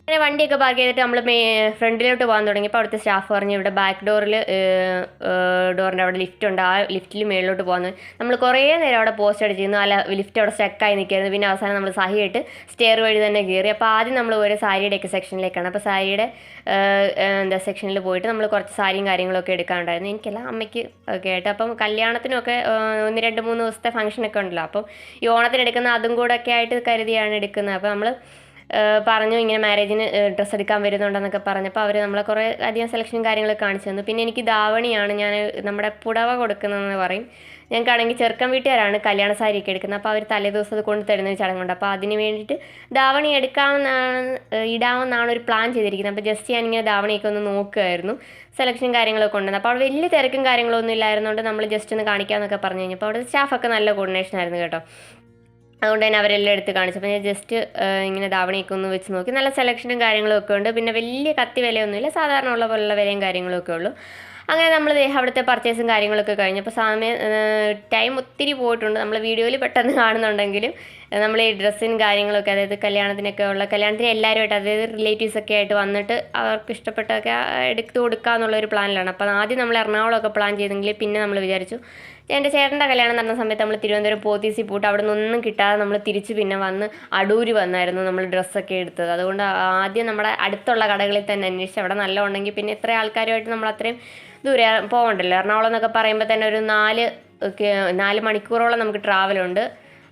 അങ്ങനെ വണ്ടിയൊക്കെ പാർക്ക് ചെയ്തിട്ട് നമ്മൾ ഫ്രണ്ടിലോട്ട് പോകാൻ തുടങ്ങിയപ്പോൾ അവിടുത്തെ സ്റ്റാഫ് പറഞ്ഞു ഇവിടെ ബാക്ക് ഡോറിൻ്റെ അവിടെ ലിഫ്റ്റ് ഉണ്ട്, ആ ലിഫ്റ്റിൽ മേളിലോട്ട് പോകുന്നത്. നമ്മൾ കുറേ നേരം അവിടെ പോസ്റ്റ് അടിച്ചിരുന്നു. അല്ല, ലിഫ്റ്റ് അവിടെ സ്റ്റക്കായി നിൽക്കായിരുന്നു. പിന്നെ അവസാനം നമ്മൾ സഹിയായിട്ട് സ്റ്റെയർ വഴി തന്നെ കയറി. അപ്പോൾ ആദ്യം നമ്മൾ ഒരു സാരിയുടെയൊക്കെ സെക്ഷനിലേക്കാണ്. അപ്പോൾ സാരിയുടെ സെക്ഷനിൽ പോയിട്ട് നമ്മൾ കുറച്ച് സാരിയും കാര്യങ്ങളൊക്കെ എടുക്കാനുണ്ടായിരുന്നു. എനിക്കല്ല, അമ്മയ്ക്ക് ഒക്കെ ആയിട്ട്. അപ്പം കല്യാണത്തിനൊക്കെ 1-2-3 ദിവസത്തെ ഫംഗ്ഷനൊക്കെ ഉണ്ടല്ലോ. അപ്പം ഈ ഓണത്തിന് എടുക്കുന്ന അതും കൂടെ ഒക്കെ ആയിട്ട് കരുതിയാണ് എടുക്കുന്നത്. അപ്പോൾ നമ്മൾ പറഞ്ഞു ഇങ്ങനെ മാരേജിന് ഡ്രസ്സ് എടുക്കാൻ വരുന്നുണ്ടെന്നൊക്കെ പറഞ്ഞപ്പോൾ അവർ നമ്മളെ കുറേ അധികം സെലക്ഷനും കാര്യങ്ങളൊക്കെ കാണിച്ചു തന്നു. പിന്നെ എനിക്ക് ധാവണിയാണ് ഞാൻ നമ്മുടെ പുടവ കൊടുക്കുന്നതെന്ന് പറയും. ഞങ്ങൾക്കാണെങ്കിൽ ചെറുക്കൻ വീട്ടുകാരാണ് കല്യാണ സാരിയൊക്കെ എടുക്കുന്നത്. അപ്പോൾ അവർ തലേ ദിവസം അത് കൊണ്ട് തരുന്നൊരു ചടങ്ങുണ്ട്. അപ്പോൾ അതിന് വേണ്ടിയിട്ട് ധാവണി ഇടാമെന്നാണ് ഒരു പ്ലാൻ ചെയ്തിരിക്കുന്നത്. അപ്പോൾ ജസ്റ്റ് ഞാനിങ്ങനെ ധാവണിയൊക്കെ ഒന്ന് നോക്കുമായിരുന്നു, സെലക്ഷനും കാര്യങ്ങളൊക്കെ ഉണ്ടെന്ന്. അപ്പോൾ അവിടെ വലിയ തിരക്കും കാര്യങ്ങളൊന്നും ഇല്ലായിരുന്നുകൊണ്ട് നമ്മൾ ജസ്റ്റ് ഒന്ന് കാണിക്കാമെന്നൊക്കെ പറഞ്ഞു കഴിഞ്ഞപ്പോൾ അവിടെ സ്റ്റാഫൊക്കെ നല്ല കോർഡിനേഷൻ ആയിരുന്നു കേട്ടോ. അതുകൊണ്ട് തന്നെ അവരെല്ലാം എടുത്ത് കാണിച്ചപ്പോൾ ഞാൻ ജസ്റ്റ് ഇങ്ങനെ ധാവണിയൊക്കെ ഒന്ന് വെച്ച് നോക്കി. നല്ല സെലക്ഷനും കാര്യങ്ങളൊക്കെ ഉണ്ട്. പിന്നെ വലിയ കത്തി വിലയൊന്നുമില്ല, സാധാരണ ഉള്ള പോലുള്ള വിലയും കാര്യങ്ങളൊക്കെ ഉള്ളൂ. അങ്ങനെ നമ്മൾ അവിടുത്തെ പർച്ചേസും കാര്യങ്ങളൊക്കെ കഴിഞ്ഞപ്പോൾ ടൈം ഒത്തിരി പോയിട്ടുണ്ട്. നമ്മൾ വീഡിയോയിൽ പെട്ടെന്ന് കാണുന്നുണ്ടെങ്കിലും നമ്മൾ ഈ ഡ്രസ്സിനും കാര്യങ്ങളൊക്കെ, അതായത് കല്യാണത്തിന് എല്ലാവരുമായിട്ട്, അതായത് റിലേറ്റീവ്സൊക്കെ ആയിട്ട് വന്നിട്ട് അവർക്ക് ഇഷ്ടപ്പെട്ടൊക്കെ എടുത്ത് കൊടുക്കുക എന്നുള്ളൊരു പ്ലാനിലാണ്. അപ്പോൾ ആദ്യം നമ്മൾ എറണാകുളമൊക്കെ പ്ലാൻ ചെയ്തെങ്കിൽ പിന്നെ നമ്മൾ വിചാരിച്ചു എൻ്റെ ചേട്ടൻ്റെ കല്യാണം നടന്ന സമയത്ത് നമ്മൾ തിരുവനന്തപുരം പോത്തീസി പോയിട്ട് അവിടെ നിന്നൊന്നും കിട്ടാതെ നമ്മൾ തിരിച്ച് പിന്നെ വന്ന് അടൂര് വന്നായിരുന്നു നമ്മൾ ഡ്രസ്സൊക്കെ എടുത്തത്. അതുകൊണ്ട് ആദ്യം നമ്മുടെ അടുത്തുള്ള കടകളിൽ തന്നെ അന്വേഷിച്ച് അവിടെ നല്ല ഉണ്ടെങ്കിൽ പിന്നെ ഇത്രയും ആൾക്കാരുമായിട്ട് നമ്മൾ അത്രയും ദൂരെ പോകണ്ടല്ലോ. എറണാകുളം എന്നൊക്കെ പറയുമ്പോൾ തന്നെ ഒരു 4 മണിക്കൂറോളം നമുക്ക് ട്രാവലുണ്ട്.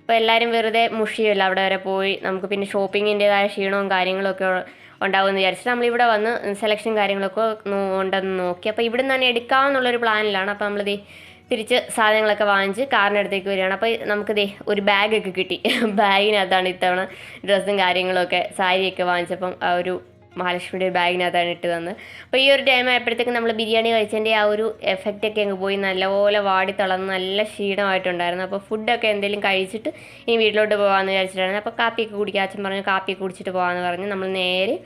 അപ്പോൾ എല്ലാവരും വെറുതെ മുഷിയല്ല അവിടെ വരെ പോയി. നമുക്ക് പിന്നെ ഷോപ്പിങ്ങിൻ്റേതായ ക്ഷീണവും കാര്യങ്ങളൊക്കെ ഉണ്ടാകുമെന്ന് വിചാരിച്ചിട്ട് നമ്മളിവിടെ വന്ന് സെലക്ഷൻ കാര്യങ്ങളൊക്കെ ഉണ്ടെന്ന് നോക്കി. അപ്പോൾ ഇവിടെ നിന്ന് തന്നെ എടുക്കാമെന്നുള്ളൊരു പ്ലാനിലാണ്. അപ്പോൾ നമ്മൾ തിരിച്ച് സാധനങ്ങളൊക്കെ വാങ്ങിച്ച് കാറിനടുത്തേക്ക് വരികയാണ്. അപ്പോൾ നമുക്ക് ഒരു ബാഗൊക്കെ കിട്ടി. ബാഗിനകത്താണ് ഇത്തവണ ഡ്രസ്സും കാര്യങ്ങളൊക്കെ സാരിയൊക്കെ വാങ്ങിച്ചപ്പം ആ ഒരു മഹാലക്ഷ്മിയുടെ ബാഗിനകത്താണ് ഇട്ട് തന്നത്. അപ്പോൾ ഈ ഒരു ടൈം ആയപ്പോഴത്തേക്കും നമ്മൾ ബിരിയാണി കഴിച്ചതിൻ്റെ ആ ഒരു എഫക്റ്റൊക്കെ അങ്ങ് പോയി നല്ലപോലെ വാടി തളർന്ന് നല്ല ക്ഷീണമായിട്ടുണ്ടായിരുന്നു. അപ്പോൾ ഫുഡൊക്കെ എന്തെങ്കിലും കഴിച്ചിട്ട് ഇനി വീട്ടിലോട്ട് പോകാമെന്ന് വിചാരിച്ചിട്ടായിരുന്നു. അപ്പോൾ കാപ്പിയൊക്കെ കുടിക്കുക, അച്ഛൻ പറഞ്ഞു കാപ്പിയൊക്കെ കുടിച്ചിട്ട് പോകാമെന്ന് പറഞ്ഞ് നമ്മൾ നേരെ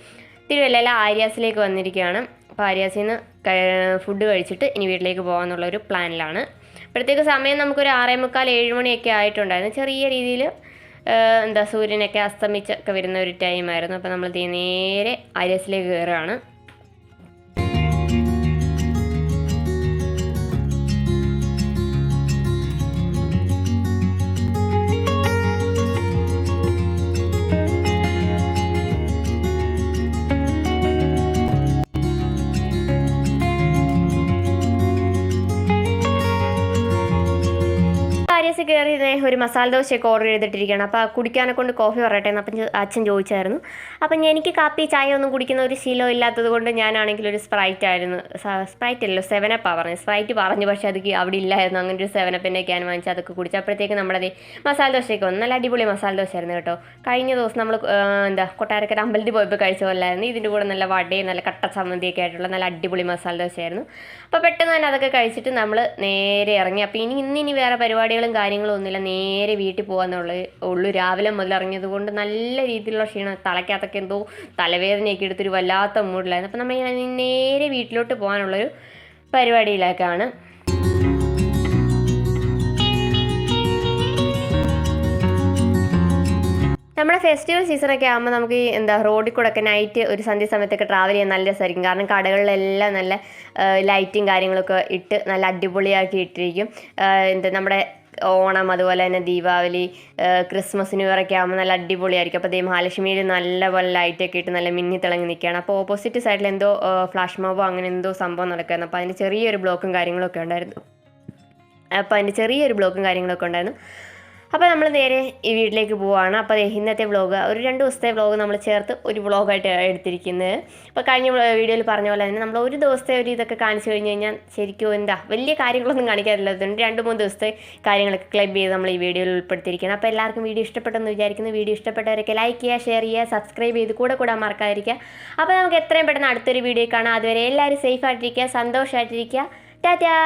തിരുവല്ലയിലെ ആര്യാസിലേക്ക് വന്നിരിക്കുകയാണ്. അപ്പോൾ ആര്യാസിൽ നിന്ന് ഫുഡ് കഴിച്ചിട്ട് ഇനി വീട്ടിലേക്ക് പോകാമെന്നുള്ളൊരു പ്ലാനിലാണ്. അപ്പോഴത്തേക്ക് സമയം നമുക്കൊരു 6:45-7 മണിയൊക്കെ ആയിട്ടുണ്ടായിരുന്നു. ചെറിയ രീതിയിൽ സൂര്യനൊക്കെ അസ്തമിച്ചൊക്കെ വരുന്ന ഒരു ടൈമായിരുന്നു. അപ്പോൾ നമ്മൾ നേരെ ആര്യാസിലേക്ക് കയറുകയാണ്. കയറി ഒരു മസാല ദോശയൊക്കെ ഓർഡർ ചെയ്തിട്ടിരിക്കുകയാണ്. അപ്പോൾ കുടിക്കാനെ കൊണ്ട് കോഫി പറയട്ടെ എന്ന് അപ്പം അച്ഛൻ ചോദിച്ചായിരുന്നു. അപ്പം എനിക്ക് കാപ്പി ചായ ഒന്നും കുടിക്കുന്ന ഒരു ശീലം ഇല്ലാത്തത് കൊണ്ട് ഞാനാണെങ്കിൽ ഒരു സ്പ്രൈറ്റ് അല്ലല്ലോ 7up പറഞ്ഞു. സ്പ്രൈറ്റ് പറഞ്ഞു, പക്ഷേ അത് അവിടെ ഇല്ലായിരുന്നു. അങ്ങനെ ഒരു 7upൻ്റെ ക്യാൻ വാങ്ങിച്ച് അതൊക്കെ കുടിച്ചു. അപ്പോഴത്തേക്ക് നമ്മുടെ മസാല ദോശയൊക്കെ വന്നു. നല്ല അടിപൊളി മസാല ദോശയായിരുന്നു കേട്ടോ. കഴിഞ്ഞ ദിവസം നമ്മൾ കൊട്ടാരക്കര അമ്പലത്തിൽ പോയപ്പോൾ കഴിച്ച പോലായിരുന്നു. ഇതിൻ്റെ കൂടെ നല്ല വടയും നല്ല കട്ട ചമ്മന്തിയൊക്കെ ആയിട്ടുള്ള നല്ല അടിപൊളി മസാല ദോശയായിരുന്നു. അപ്പോൾ പെട്ടെന്ന് തന്നെ അതൊക്കെ കഴിച്ചിട്ട് നമ്മൾ നേരെ ഇറങ്ങി. അപ്പോൾ ഇനി വേറെ പരിപാടികളും കാര്യങ്ങളൊന്നുമില്ല, നേരെ വീട്ടിൽ പോകാന്നുള്ളൂ. രാവിലെ മുതൽ ഇറങ്ങിയത് കൊണ്ട് നല്ല രീതിയിലുള്ള ക്ഷീണം, തലയ്ക്കകത്തൊക്കെ എന്തോ തലവേദനയൊക്കെ എടുത്തൊരു വല്ലാത്ത മൂഡിലായിരുന്നു. അപ്പോൾ നമ്മൾ നേരെ വീട്ടിലോട്ട് പോകാനുള്ളൊരു പരിപാടിയിലേക്കാണ്. നമ്മുടെ ഫെസ്റ്റിവൽ സീസണൊക്കെ ആകുമ്പോൾ നമുക്ക് റോഡിൽ കൂടെ ഒക്കെ നൈറ്റ് ഒരു സന്ധ്യ സമയത്തൊക്കെ ട്രാവൽ ചെയ്യാൻ നല്ല രസമായിരിക്കും. കാരണം കടകളിലെല്ലാം നല്ല ലൈറ്റും കാര്യങ്ങളൊക്കെ ഇട്ട് നല്ല അടിപൊളിയാക്കി ഇട്ടിരിക്കും. നമ്മുടെ ഓണം, അതുപോലെ തന്നെ ദീപാവലി, ക്രിസ്മസ്, ന്യൂ ഇയർ ഒക്കെ ആകുമ്പോൾ നല്ല അടിപൊളിയായിരിക്കും. അപ്പോൾ മഹാലക്ഷ്മിയിൽ നല്ലപോലെ ലൈറ്റൊക്കെ ഇട്ട് നല്ല മിന്നി തിളങ്ങി നിൽക്കുകയാണ്. അപ്പോൾ ഓപ്പോസിറ്റ് സൈഡിൽ എന്തോ ഫ്ലാഷ് മോബോ അങ്ങനെ എന്തോ സംഭവം നടക്കുകയായിരുന്നു. അപ്പോൾ അതിൻ്റെ ചെറിയൊരു ബ്ലോക്കും കാര്യങ്ങളൊക്കെ ഉണ്ടായിരുന്നു. അപ്പോൾ നമ്മൾ നേരെ ഈ വീട്ടിലേക്ക് പോവുകയാണ്. അപ്പോൾ ഇന്നത്തെ വ്ളോഗ് ഒരു 2 ദിവസത്തെ വ്ളോഗ് നമ്മൾ ചേർത്ത് ഒരു വ്ളോഗായിട്ട് എടുത്തിരിക്കുന്നത്. അപ്പോൾ കഴിഞ്ഞ വീഡിയോയിൽ പറഞ്ഞ പോലെ തന്നെ നമ്മൾ ഒരു ദിവസത്തെ ഒരു ഇതൊക്കെ കാണിച്ചു കഴിഞ്ഞ് കഴിഞ്ഞാൽ ശരിക്കും വലിയ കാര്യങ്ങളൊന്നും കാണിക്കാറില്ലാത്തതുകൊണ്ട് 2-3 ദിവസത്തെ കാര്യങ്ങളൊക്കെ ക്ലബ് ചെയ്ത് നമ്മൾ ഈ വീഡിയോയിൽ ഉൾപ്പെടുത്തിയിരിക്കുകയാണ്. അപ്പോൾ എല്ലാവർക്കും വീഡിയോ ഇഷ്ടപ്പെട്ടെന്ന് വിചാരിക്കുന്നു. വീഡിയോ ഇഷ്ടപ്പെട്ടവരൊക്കെ ലൈക്ക് ചെയ്യുക, ഷെയർ ചെയ്യുക, സബ്സ്ക്രൈബ് ചെയ്ത് കൂടെ മറക്കാതിരിക്കുക. അപ്പോൾ നമുക്ക് എത്രയും പെട്ടെന്ന് അടുത്തൊരു വീഡിയോ കാണാം. അതുവരെ എല്ലാവരും സേഫ് ആയിട്ടിരിക്കുക, സന്തോഷമായിട്ടിരിക്കുക. ടാറ്റാ.